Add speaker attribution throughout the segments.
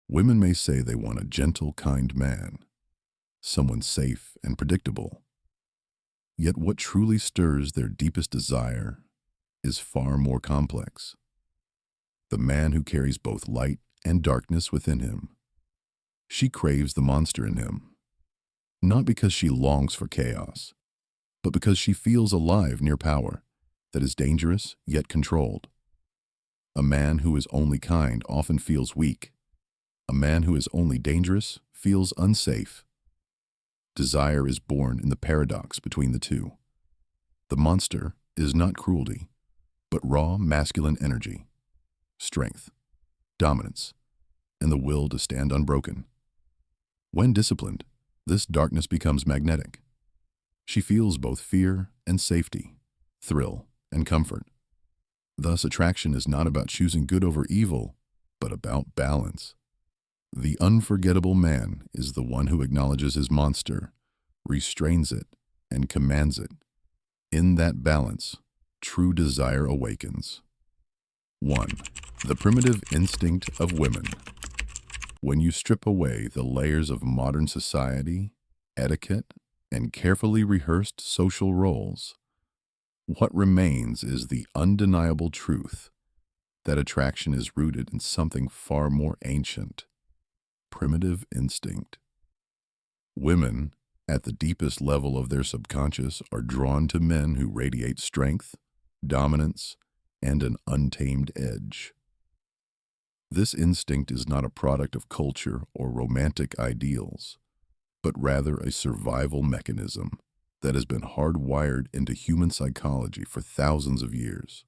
Speaker 1: Women may say they want a gentle, kind man, someone safe and predictable. Yet what truly stirs their deepest desire is far more complex. The man who carries both light and darkness within him. She craves the monster in him, not because she longs for chaos, but because she feels alive near power that is dangerous yet controlled. A man who is only kind often feels weak. A man who is only dangerous feels unsafe. Desire is born in the paradox between the two. The monster is not cruelty, but raw masculine energy, strength, dominance, and the will to stand unbroken. When disciplined, this darkness becomes magnetic. She feels both fear and safety, thrill and comfort. Thus, attraction is not about choosing good over evil, but about balance. The unforgettable man is the one who acknowledges his monster, restrains it, and commands it. In that balance, true desire awakens. 1. The primitive instinct of women. When you strip away the layers of modern society, etiquette, and carefully rehearsed social roles, what remains is the undeniable truth that attraction is rooted in something far more ancient: primitive instinct. Women, at the deepest level of their subconscious, are drawn to men who radiate strength, dominance, and an untamed edge. This instinct is not a product of culture or romantic ideals, but rather a survival mechanism that has been hardwired into human psychology for thousands of years.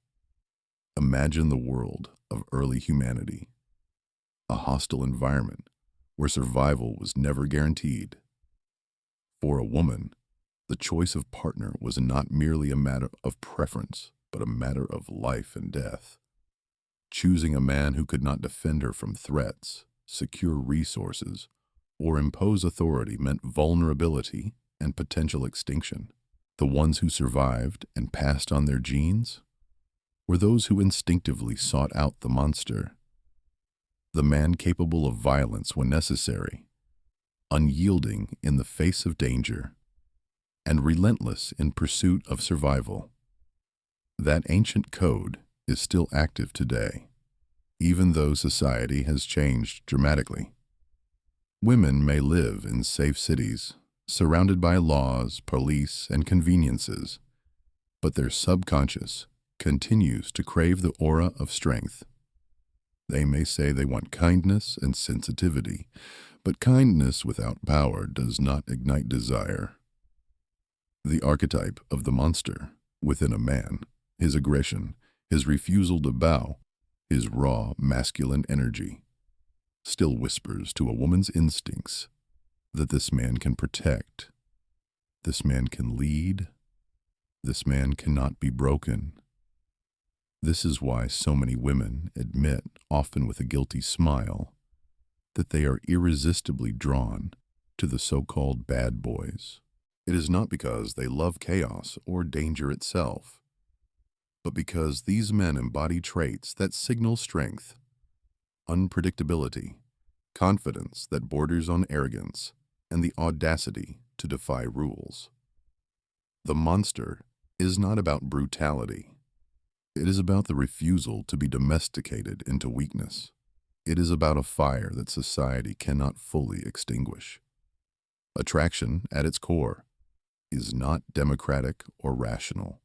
Speaker 1: Imagine the world of early humanity, a hostile environment where survival was never guaranteed. For a woman, the choice of partner was not merely a matter of preference, but a matter of life and death. Choosing a man who could not defend her from threats, secure resources, or impose authority meant vulnerability and potential extinction. The ones who survived and passed on their genes were those who instinctively sought out the monster, the man capable of violence when necessary, unyielding in the face of danger, and relentless in pursuit of survival. That ancient code is still active today, even though society has changed dramatically. Women may live in safe cities, surrounded by laws, police, and conveniences, but their subconscious continues to crave the aura of strength. They may say they want kindness and sensitivity, but kindness without power does not ignite desire. The archetype of the monster within a man, his aggression, his refusal to bow, his raw masculine energy, still whispers to a woman's instincts that this man can protect, this man can lead, this man cannot be broken. This is why so many women admit, often with a guilty smile, that they are irresistibly drawn to the so-called bad boys. It is not because they love chaos or danger itself, but because these men embody traits that signal strength, unpredictability, confidence that borders on arrogance, and the audacity to defy rules. The monster is not about brutality. It is about the refusal to be domesticated into weakness. It is about a fire that society cannot fully extinguish. Attraction, at its core, is not democratic or rational.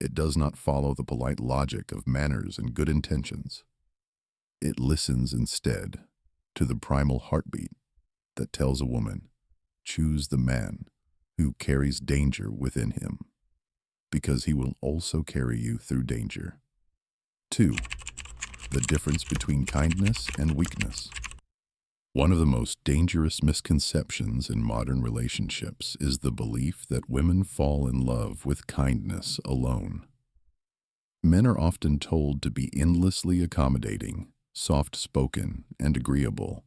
Speaker 1: It does not follow the polite logic of manners and good intentions. It listens instead to the primal heartbeat that tells a woman, choose the man who carries danger within him, because he will also carry you through danger. 2. The difference between kindness and weakness. One of the most dangerous misconceptions in modern relationships is the belief that women fall in love with kindness alone. Men are often told to be endlessly accommodating, soft-spoken, and agreeable,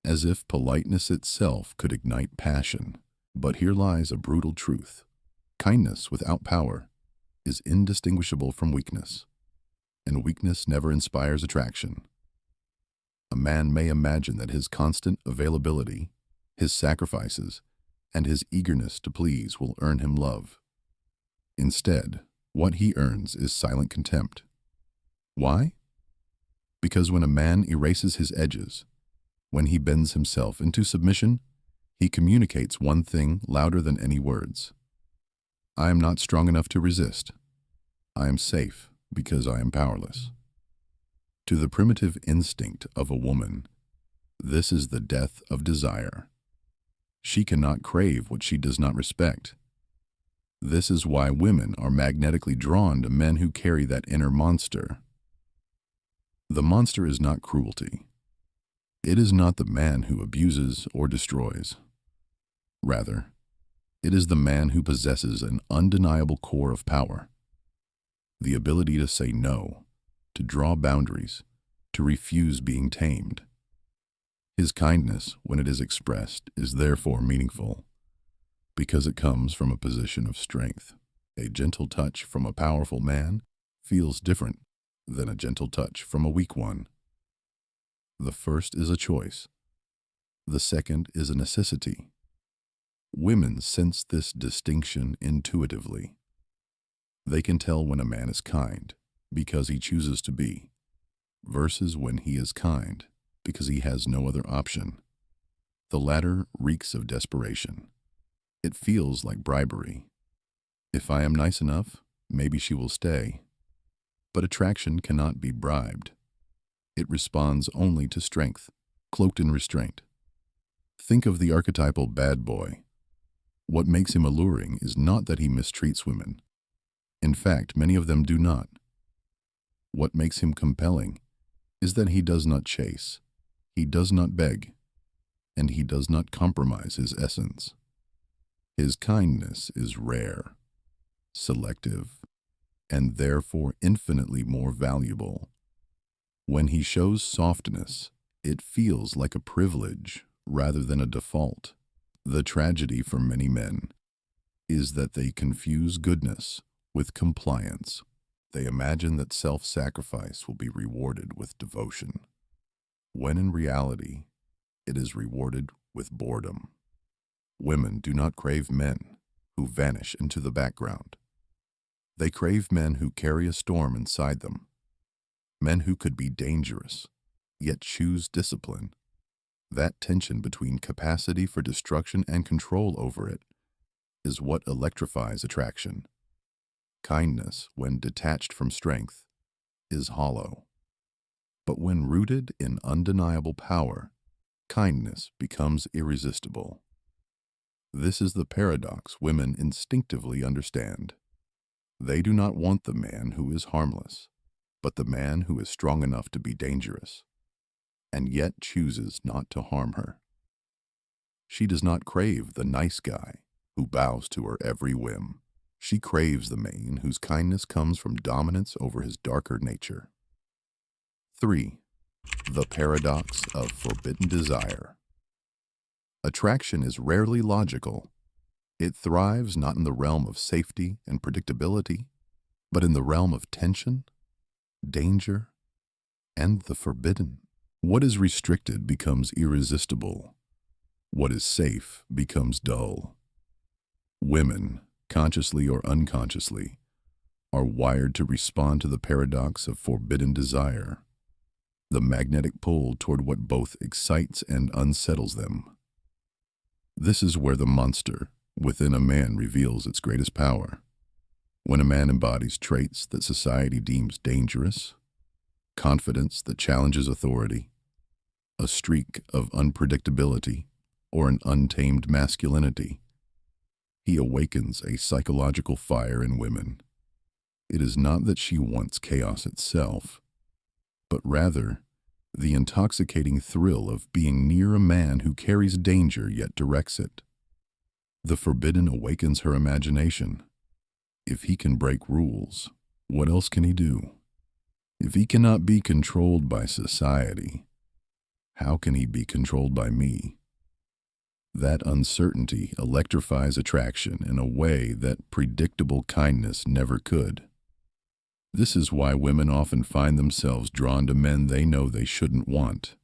Speaker 1: as if politeness itself could ignite passion. But here lies a brutal truth. Kindness without power is indistinguishable from weakness, and weakness never inspires attraction. A man may imagine that his constant availability, his sacrifices, and his eagerness to please will earn him love. Instead, what he earns is silent contempt. Why? Because when a man erases his edges, when he bends himself into submission, he communicates one thing louder than any words. I am not strong enough to resist. I am safe because I am powerless. To the primitive instinct of a woman, this is the death of desire. She cannot crave what she does not respect. This is why women are magnetically drawn to men who carry that inner monster. The monster is not cruelty. It is not the man who abuses or destroys. Rather, it is the man who possesses an undeniable core of power. The ability to say no, to draw boundaries, to refuse being tamed. His kindness, when it is expressed, is therefore meaningful, because it comes from a position of strength. A gentle touch from a powerful man feels different than a gentle touch from a weak one. The first is a choice. The second is a necessity. Women sense this distinction intuitively. They can tell when a man is kind because he chooses to be, versus when he is kind because he has no other option. The latter reeks of desperation. It feels like bribery. If I am nice enough, maybe she will stay. But attraction cannot be bribed. It responds only to strength, cloaked in restraint. Think of the archetypal bad boy. What makes him alluring is not that he mistreats women. In fact, many of them do not. What makes him compelling is that he does not chase, he does not beg, and he does not compromise his essence. His kindness is rare, selective, and therefore infinitely more valuable. When he shows softness, it feels like a privilege rather than a default. The tragedy for many men is that they confuse goodness with compliance. They imagine that self-sacrifice will be rewarded with devotion, when in reality, it is rewarded with boredom. Women do not crave men who vanish into the background. They crave men who carry a storm inside them, men who could be dangerous, yet choose discipline. That tension between capacity for destruction and control over it is what electrifies attraction. Kindness, when detached from strength, is hollow. But when rooted in undeniable power, kindness becomes irresistible. This is the paradox women instinctively understand. They do not want the man who is harmless, but the man who is strong enough to be dangerous, and yet chooses not to harm her. She does not crave the nice guy who bows to her every whim. She craves the man whose kindness comes from dominance over his darker nature. 3. The paradox of forbidden desire. Attraction is rarely logical. It thrives not in the realm of safety and predictability, but in the realm of tension, danger, and the forbidden. What is restricted becomes irresistible. What is safe becomes dull. Women, consciously or unconsciously, are wired to respond to the paradox of forbidden desire, the magnetic pull toward what both excites and unsettles them. This is where the monster within a man reveals its greatest power. When a man embodies traits that society deems dangerous, confidence that challenges authority, a streak of unpredictability, or an untamed masculinity, he awakens a psychological fire in women. It is not that she wants chaos itself, but rather the intoxicating thrill of being near a man who carries danger yet directs it. The forbidden awakens her imagination. If he can break rules, what else can he do? If he cannot be controlled by society, how can he be controlled by me? That uncertainty electrifies attraction in a way that predictable kindness never could. This is why women often find themselves drawn to men they know they shouldn't want.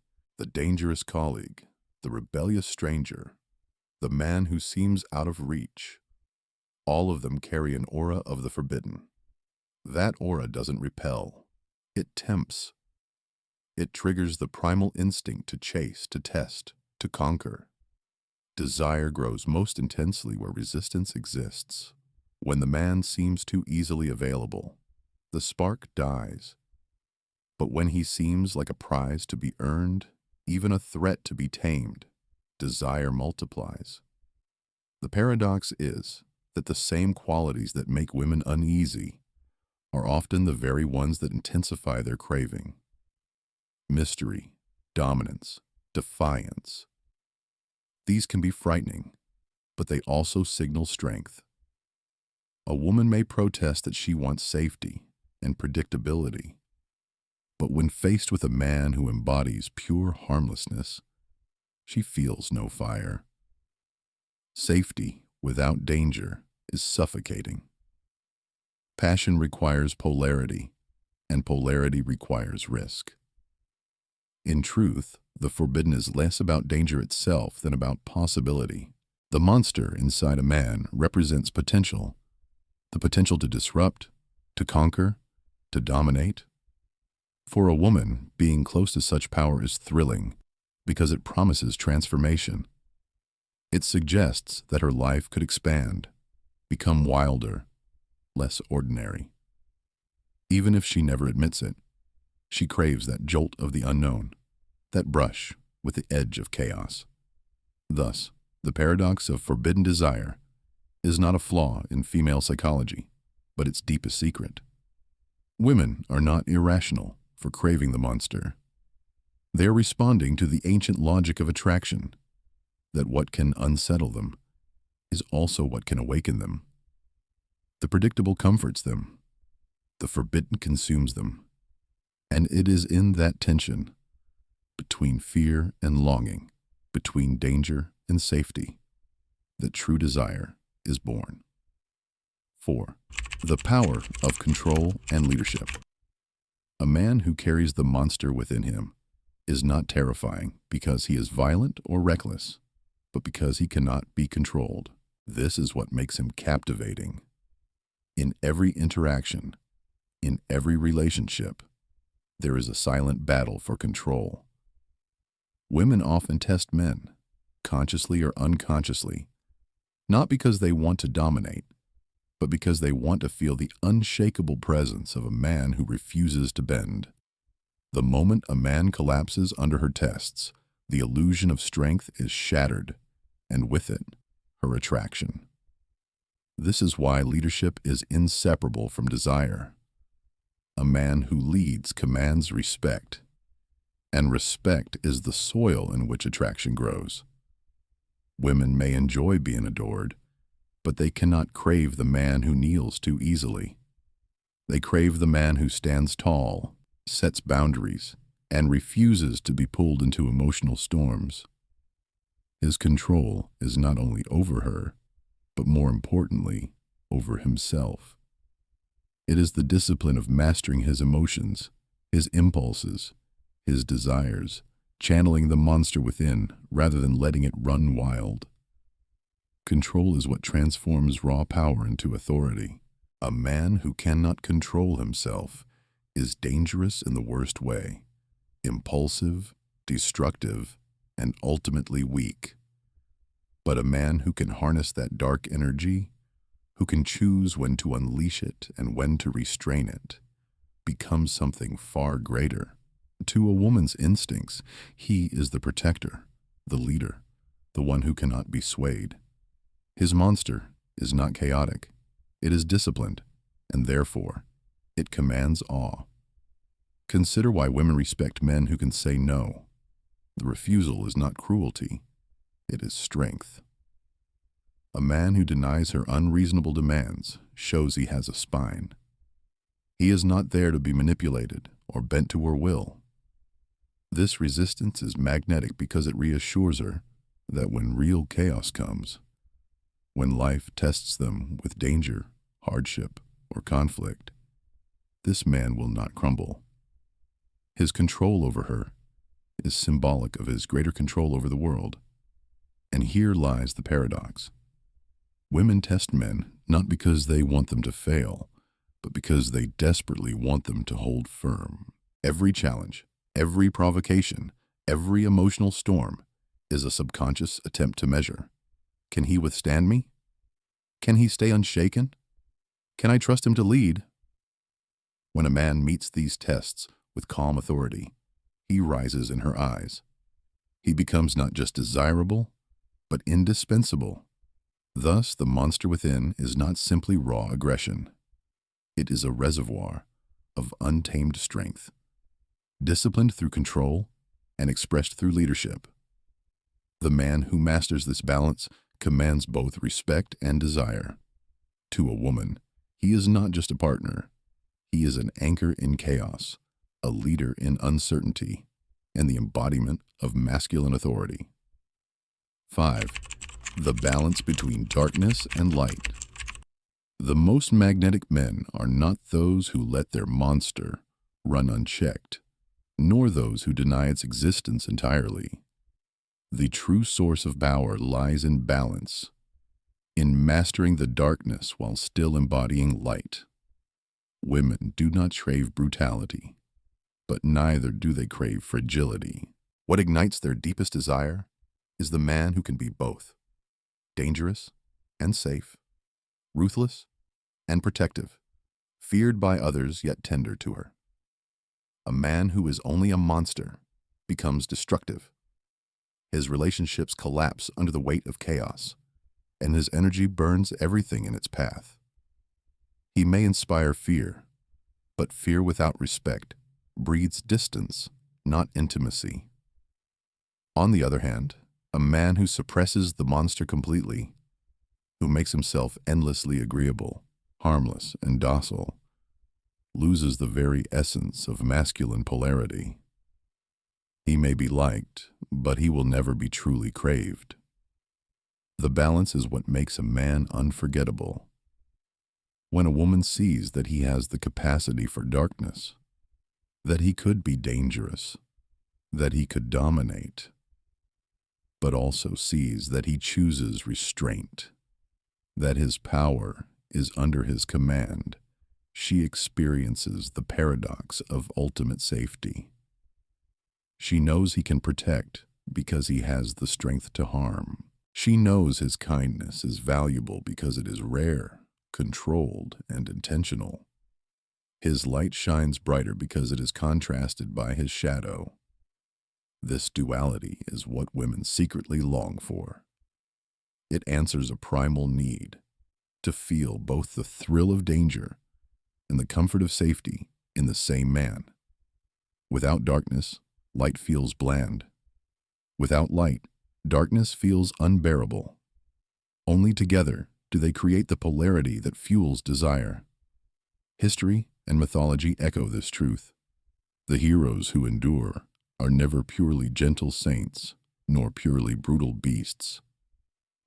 Speaker 1: the dangerous colleague, the rebellious stranger, the man who seems out of reach. All of them carry an aura of the forbidden. That aura doesn't repel. It tempts. It triggers the primal instinct to chase, to test, to conquer. Desire grows most intensely where resistance exists. When the man seems too easily available, the spark dies. But when he seems like a prize to be earned, even a threat to be tamed, desire multiplies. The paradox is that the same qualities that make women uneasy are often the very ones that intensify their craving. Mystery, dominance, defiance. These can be frightening, but they also signal strength. A woman may protest that she wants safety and predictability, but when faced with a man who embodies pure harmlessness, she feels no fire. Safety without danger is suffocating. Passion requires polarity, and polarity requires risk. In truth, the forbidden is less about danger itself than about possibility. The monster inside a man represents potential, the potential to disrupt, to conquer, to dominate. For a woman, being close to such power is thrilling because it promises transformation. It suggests that her life could expand, become wilder, less ordinary. Even if she never admits it, she craves that jolt of the unknown, that brush with the edge of chaos. Thus, the paradox of forbidden desire is not a flaw in female psychology, but its deepest secret. Women are not irrational for craving the monster. They are responding to the ancient logic of attraction, that what can unsettle them is also what can awaken them. The predictable comforts them, the forbidden consumes them, and it is in that tension, between fear and longing, between danger and safety, that true desire is born. 4. The power of control and leadership. A man who carries the monster within him is not terrifying because he is violent or reckless, but because he cannot be controlled. This is what makes him captivating. In every interaction, in every relationship, there is a silent battle for control. Women often test men, consciously or unconsciously, not because they want to dominate, but because they want to feel the unshakable presence of a man who refuses to bend. The moment a man collapses under her tests, the illusion of strength is shattered, and with it, her attraction. This is why leadership is inseparable from desire. A man who leads commands respect, and respect is the soil in which attraction grows. Women may enjoy being adored, but they cannot crave the man who kneels too easily. They crave the man who stands tall, sets boundaries, and refuses to be pulled into emotional storms. His control is not only over her, but more importantly, over himself. It is the discipline of mastering his emotions, his impulses, his desires, channeling the monster within rather than letting it run wild. Control is what transforms raw power into authority. A man who cannot control himself is dangerous in the worst way, impulsive, destructive, and ultimately weak. But a man who can harness that dark energy, who can choose when to unleash it and when to restrain it, becomes something far greater. To a woman's instincts, he is the protector, the leader, the one who cannot be swayed. His monster is not chaotic. It is disciplined, and therefore, it commands awe. Consider why women respect men who can say no. The refusal is not cruelty. It is strength. A man who denies her unreasonable demands shows he has a spine. He is not there to be manipulated or bent to her will. This resistance is magnetic because it reassures her that when real chaos comes, when life tests them with danger, hardship, or conflict, this man will not crumble. His control over her is symbolic of his greater control over the world. And here lies the paradox. Women test men not because they want them to fail, but because they desperately want them to hold firm. Every challenge, every provocation, every emotional storm is a subconscious attempt to measure. Can he withstand me? Can he stay unshaken? Can I trust him to lead? When a man meets these tests with calm authority, he rises in her eyes. He becomes not just desirable, but indispensable. Thus, the monster within is not simply raw aggression. It is a reservoir of untamed strength, disciplined through control and expressed through leadership. The man who masters this balance commands both respect and desire. To a woman, he is not just a partner. He is an anchor in chaos, a leader in uncertainty, and the embodiment of masculine authority. 5. The balance between darkness and light. The most magnetic men are not those who let their monster run unchecked, nor those who deny its existence entirely. The true source of power lies in balance, in mastering the darkness while still embodying light. Women do not crave brutality, but neither do they crave fragility. What ignites their deepest desire is the man who can be both, dangerous and safe, ruthless and protective, feared by others yet tender to her. A man who is only a monster becomes destructive. His relationships collapse under the weight of chaos, and his energy burns everything in its path. He may inspire fear, but fear without respect breeds distance, not intimacy. On the other hand, a man who suppresses the monster completely, who makes himself endlessly agreeable, harmless, and docile, loses the very essence of masculine polarity. He may be liked, but he will never be truly craved. The balance is what makes a man unforgettable. When a woman sees that he has the capacity for darkness, that he could be dangerous, that he could dominate, but also sees that he chooses restraint, that his power is under his command, she experiences the paradox of ultimate safety. She knows he can protect because he has the strength to harm. She knows his kindness is valuable because it is rare, controlled, and intentional. His light shines brighter because it is contrasted by his shadow. This duality is what women secretly long for. It answers a primal need to feel both the thrill of danger and the comfort of safety in the same man. Without darkness, light feels bland. Without light, darkness feels unbearable. Only together do they create the polarity that fuels desire. History and mythology echo this truth. The heroes who endure are never purely gentle saints, nor purely brutal beasts.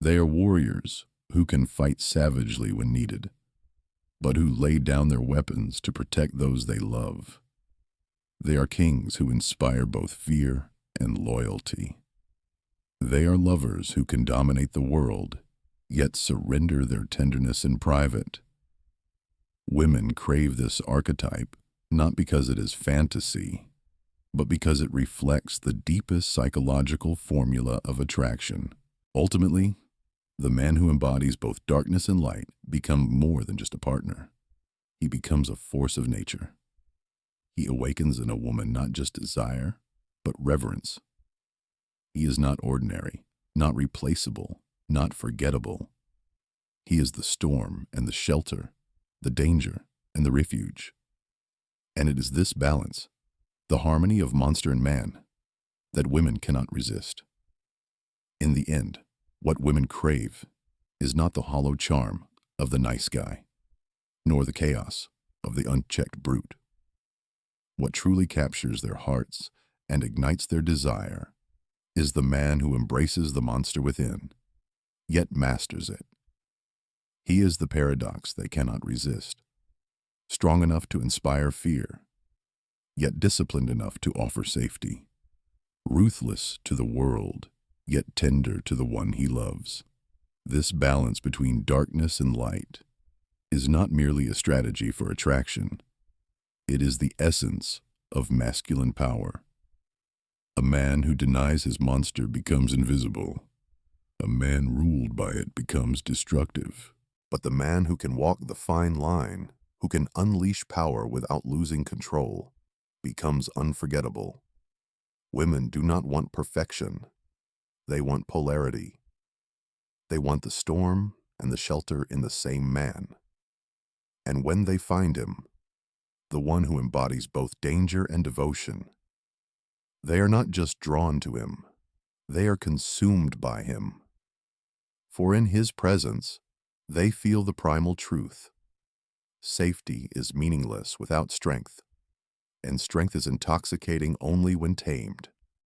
Speaker 1: They are warriors who can fight savagely when needed, but who lay down their weapons to protect those they love. They are kings who inspire both fear and loyalty. They are lovers who can dominate the world, yet surrender their tenderness in private. Women crave this archetype not because it is fantasy, but because it reflects the deepest psychological formula of attraction. Ultimately, the man who embodies both darkness and light becomes more than just a partner. He becomes a force of nature. He awakens in a woman not just desire, but reverence. He is not ordinary, not replaceable, not forgettable. He is the storm and the shelter, the danger and the refuge. And it is this balance, the harmony of monster and man, that women cannot resist. In the end, what women crave is not the hollow charm of the nice guy, nor the chaos of the unchecked brute. What truly captures their hearts and ignites their desire is the man who embraces the monster within, yet masters it. He is the paradox they cannot resist, strong enough to inspire fear, yet disciplined enough to offer safety, ruthless to the world, yet tender to the one he loves. This balance between darkness and light is not merely a strategy for attraction, it is the essence of masculine power. A man who denies his monster becomes invisible. A man ruled by it becomes destructive. But the man who can walk the fine line, who can unleash power without losing control, becomes unforgettable. Women do not want perfection. They want polarity. They want the storm and the shelter in the same man. And when they find him, the one who embodies both danger and devotion, they are not just drawn to him, they are consumed by him. For in his presence, they feel the primal truth. Safety is meaningless without strength, and strength is intoxicating only when tamed.